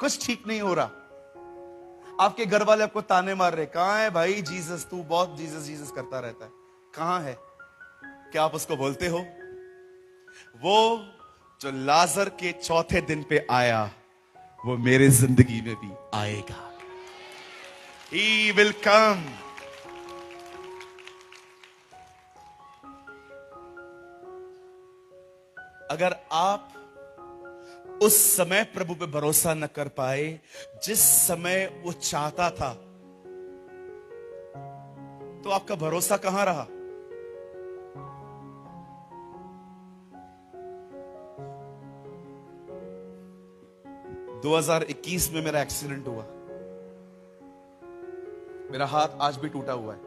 कुछ ठीक नहीं हो रहा, आपके घर वाले आपको ताने मार रहे, कहां है भाई जीसस, तू बहुत जीसस जीसस करता रहता है, कहां है? क्या आप उसको बोलते हो? वो जो लाजर के चौथे दिन पे आया, वो मेरे जिंदगी में भी आएगा। He will come. अगर आप उस समय प्रभु पे भरोसा न कर पाए जिस समय वो चाहता था, तो आपका भरोसा कहां रहा? – 2021 में मेरा एक्सीडेंट हुआ, मेरा हाथ आज भी टूटा हुआ है,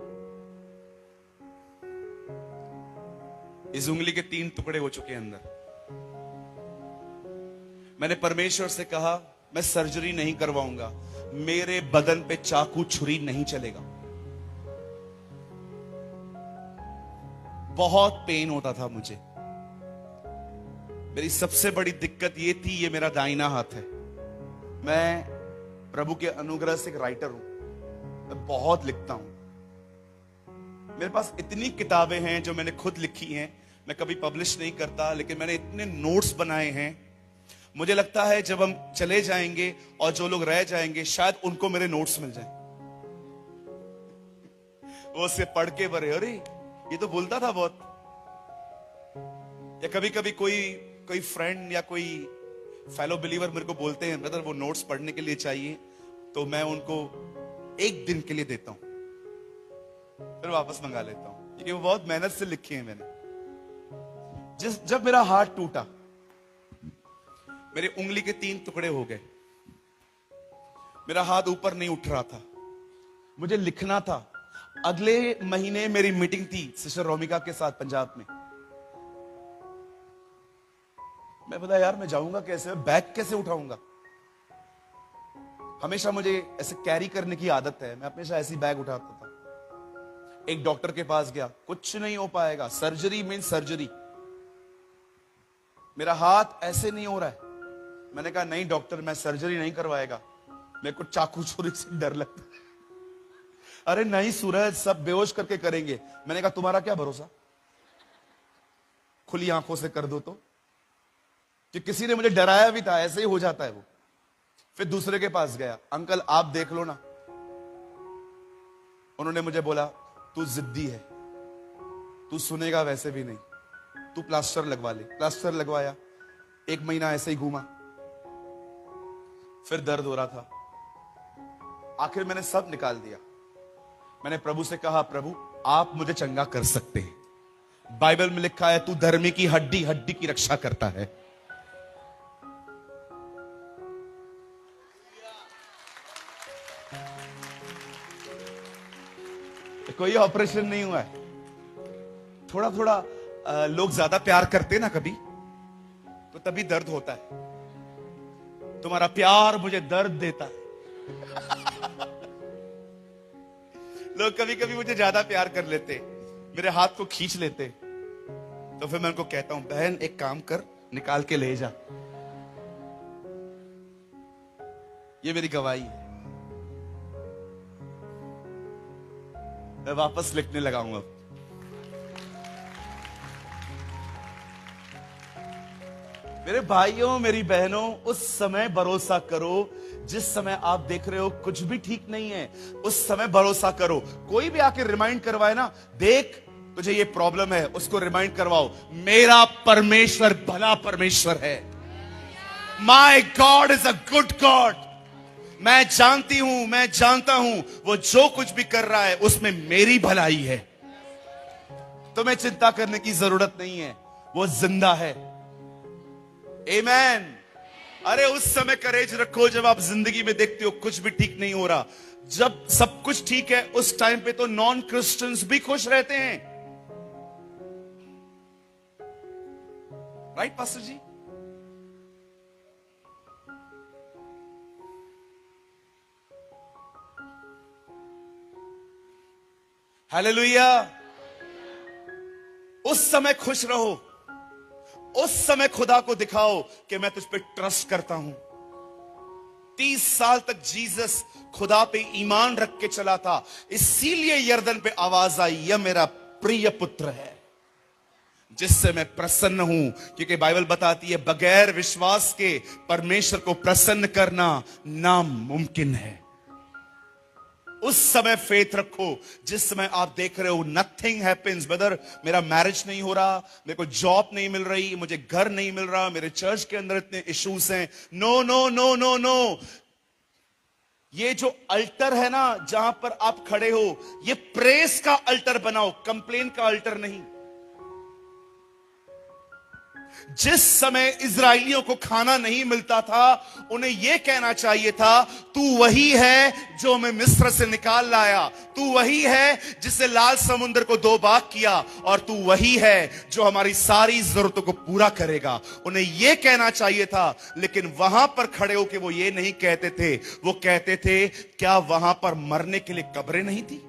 इस उंगली के 3 टुकड़े हो चुके हैं अंदर। मैंने परमेश्वर से कहा मैं सर्जरी नहीं करवाऊंगा, मेरे बदन पे चाकू छुरी नहीं चलेगा। बहुत पेन होता था मुझे। मेरी सबसे बड़ी दिक्कत ये थी, ये मेरा दाहिना हाथ है। मैं प्रभु के अनुग्रह से एक राइटर हूं, मैं बहुत लिखता हूं। मेरे पास इतनी किताबें हैं जो मैंने खुद लिखी हैं, मैं कभी पब्लिश नहीं करता, लेकिन मैंने इतने नोट्स बनाए हैं। मुझे लगता है जब हम चले जाएंगे और जो लोग रह जाएंगे शायद उनको मेरे नोट्स मिल जाएं। वो उसे पढ़ के बरे, अरे ये तो बोलता था बहुत। या कभी कभी कोई फ्रेंड या कोई फेलो बिलीवर मेरे को बोलते हैं, ब्रदर वो नोट्स पढ़ने के लिए चाहिए, तो मैं उनको 1 दिन के लिए देता हूं, फिर वापस मंगा लेता हूं, क्योंकि वो बहुत मेहनत से लिखे हैं मैंने। जब मेरा हाथ टूटा, मेरी उंगली के 3 टुकड़े हो गए, मेरा हाथ ऊपर नहीं उठ रहा था, मुझे लिखना था। अगले महीने मेरी मीटिंग थी सिस्टर रोमिका के साथ पंजाब में। मैं बोला यार मैं जाऊंगा कैसे, बैग कैसे उठाऊंगा? हमेशा मुझे ऐसे कैरी करने की आदत है, मैं हमेशा ऐसी बैग उठाता था। एक डॉक्टर के पास गया, कुछ नहीं हो पाएगा, सर्जरी मीन सर्जरी, मेरा हाथ ऐसे नहीं हो रहा है। मैंने कहा नहीं डॉक्टर, मैं सर्जरी नहीं करवाएगा, मेरे को चाकू छुरी से डर लगता है। अरे नहीं सूरज, सब बेहोश करके करेंगे। मैंने कहा तुम्हारा क्या भरोसा, खुली आंखों से कर दो तो। कि किसी ने मुझे डराया भी था, ऐसे ही हो जाता है वो। फिर दूसरे के पास गया, अंकल आप देख लो ना। उन्होंने मुझे बोला तू जिद्दी है, तू सुनेगा वैसे भी नहीं, तू प्लास्टर लगवा ले। प्लास्टर लगवाया, 1 महीना ऐसे ही घूमा, फिर दर्द हो रहा था। आखिर मैंने सब निकाल दिया। मैंने प्रभु से कहा प्रभु आप मुझे चंगा कर सकते हैं। बाइबल में लिखा है तू धर्मी की हड्डी हड्डी की रक्षा करता है। कोई ऑपरेशन नहीं हुआ है। थोड़ा थोड़ा लोग ज्यादा प्यार करते ना कभी, तो तभी दर्द होता है। तुम्हारा प्यार मुझे दर्द देता है। लोग कभी कभी मुझे ज्यादा प्यार कर लेते, मेरे हाथ को खींच लेते, तो फिर मैं उनको कहता हूं बहन एक काम कर, निकाल के ले जा। ये मेरी गवाही है। मैं वापस लिखने लगा हूं अब। मेरे भाइयों मेरी बहनों, उस समय भरोसा करो जिस समय आप देख रहे हो कुछ भी ठीक नहीं है, उस समय भरोसा करो। कोई भी आके रिमाइंड करवाए ना, देख तुझे ये प्रॉब्लम है, उसको रिमाइंड करवाओ मेरा परमेश्वर भला परमेश्वर है। My God is a good God. मैं जानती हूं, मैं जानता हूं वो जो कुछ भी कर रहा है उसमें मेरी भलाई है। तुम्हें चिंता करने की जरूरत नहीं है, वो जिंदा है। आमेन। अरे उस समय करेज रखो जब आप जिंदगी में देखते हो कुछ भी ठीक नहीं हो रहा। जब सब कुछ ठीक है उस टाइम पे तो नॉन क्रिश्चियंस भी खुश रहते हैं, राइट पास्टर जी? हालेलुया। उस समय खुश रहो, उस समय खुदा को दिखाओ कि मैं तुझ पे ट्रस्ट करता हूं। 30 साल तक जीसस खुदा पे ईमान रख के चला था, इसीलिए यरदन पे आवाज आई, यह मेरा प्रिय पुत्र है जिससे मैं प्रसन्न हूं। क्योंकि बाइबल बताती है बगैर विश्वास के परमेश्वर को प्रसन्न करना नामुमकिन है। उस समय फेथ रखो जिस समय आप देख रहे हो नथिंग हैपेंस, ब्रदर मेरा मैरिज नहीं हो रहा, मेरे को जॉब नहीं मिल रही, मुझे घर नहीं मिल रहा, मेरे चर्च के अंदर इतने इश्यूज हैं। No no no no no, ये जो अल्टर है ना जहां पर आप खड़े हो, ये प्रेस का अल्टर बनाओ, कंप्लेन का अल्टर नहीं। जिस समय इजराइलियों को खाना नहीं मिलता था, उन्हें यह कहना चाहिए था, तू वही है जो हमें मिस्र से निकाल लाया, तू वही है जिससे लाल समुद्र को दो भाग किया, और तू वही है जो हमारी सारी जरूरतों को पूरा करेगा। उन्हें यह कहना चाहिए था, लेकिन वहां पर खड़े होकर वो ये नहीं कहते थे, वो कहते थे क्या वहां पर मरने के लिए कब्रें नहीं थी?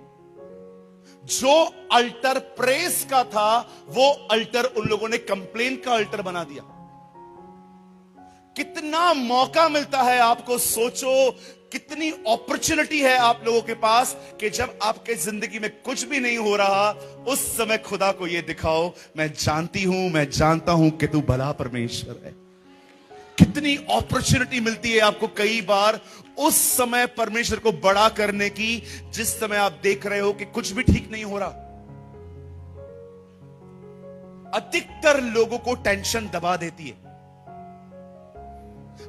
जो अल्टर प्रेस का था, वो अल्टर उन लोगों ने कंप्लेन का अल्टर बना दिया। कितना मौका मिलता है आपको, सोचो कितनी अपॉर्चुनिटी है आप लोगों के पास कि जब आपके जिंदगी में कुछ भी नहीं हो रहा, उस समय खुदा को यह दिखाओ, मैं जानती हूं, मैं जानता हूं कि तू भला परमेश्वर है। कितनी अपॉर्चुनिटी मिलती है आपको कई बार उस समय परमेश्वर को बड़ा करने की, जिस समय आप देख रहे हो कि कुछ भी ठीक नहीं हो रहा। अधिकतर लोगों को टेंशन दबा देती है,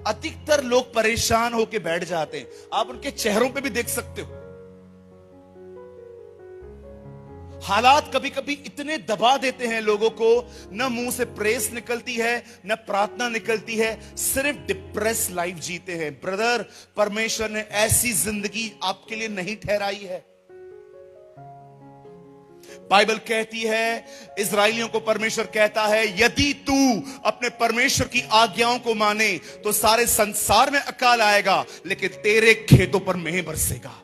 अधिकतर लोग परेशान होकर बैठ जाते हैं। आप उनके चेहरों पे भी देख सकते हो। हालात कभी कभी इतने दबा देते हैं लोगों को, न मुंह से प्रेस निकलती है, न प्रार्थना निकलती है, सिर्फ डिप्रेस लाइफ जीते हैं। ब्रदर, परमेश्वर ने ऐसी जिंदगी आपके लिए नहीं ठहराई है। बाइबल कहती है, इजराइलियों को परमेश्वर कहता है, यदि तू अपने परमेश्वर की आज्ञाओं को माने तो सारे संसार में अकाल आएगा, लेकिन तेरे खेतों पर मेंह बरसेगा।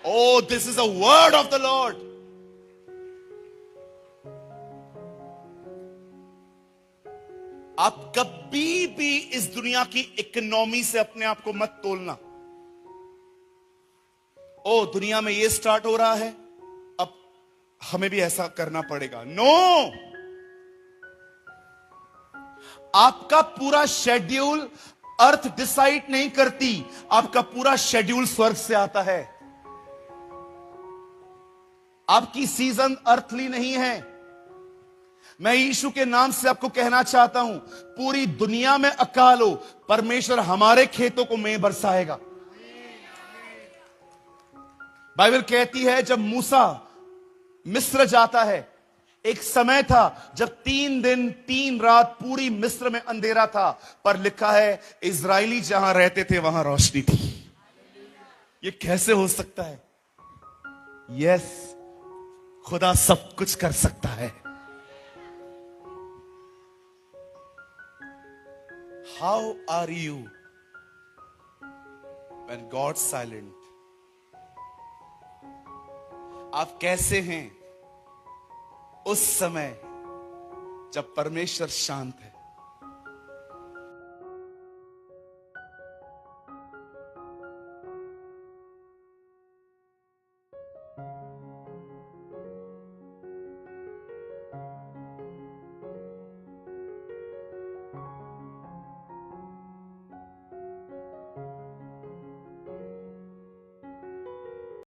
Oh, this is a word of the lord. आप कभी भी इस दुनिया की इकोनॉमी से अपने आप को मत तोलना। ओ, दुनिया में ये स्टार्ट हो रहा है, अब हमें भी ऐसा करना पड़ेगा। नो, आपका पूरा शेड्यूल अर्थ डिसाइड नहीं करती, आपका पूरा शेड्यूल स्वर्ग से आता है। आपकी सीजन अर्थली नहीं है। मैं यीशु के नाम से आपको कहना चाहता हूं, पूरी दुनिया में अकाल हो, परमेश्वर हमारे खेतों को मेंह बरसाएगा। बाइबल कहती है जब मूसा मिस्र जाता है, एक समय था जब 3 दिन 3 रात पूरी मिस्र में अंधेरा था, पर लिखा है इजरायली जहां रहते थे वहां रोशनी थी। ये कैसे हो सकता है? यस, खुदा सब कुछ कर सकता है। How are you when God's silent? आप कैसे हैं उस समय जब परमेश्वर शांत है?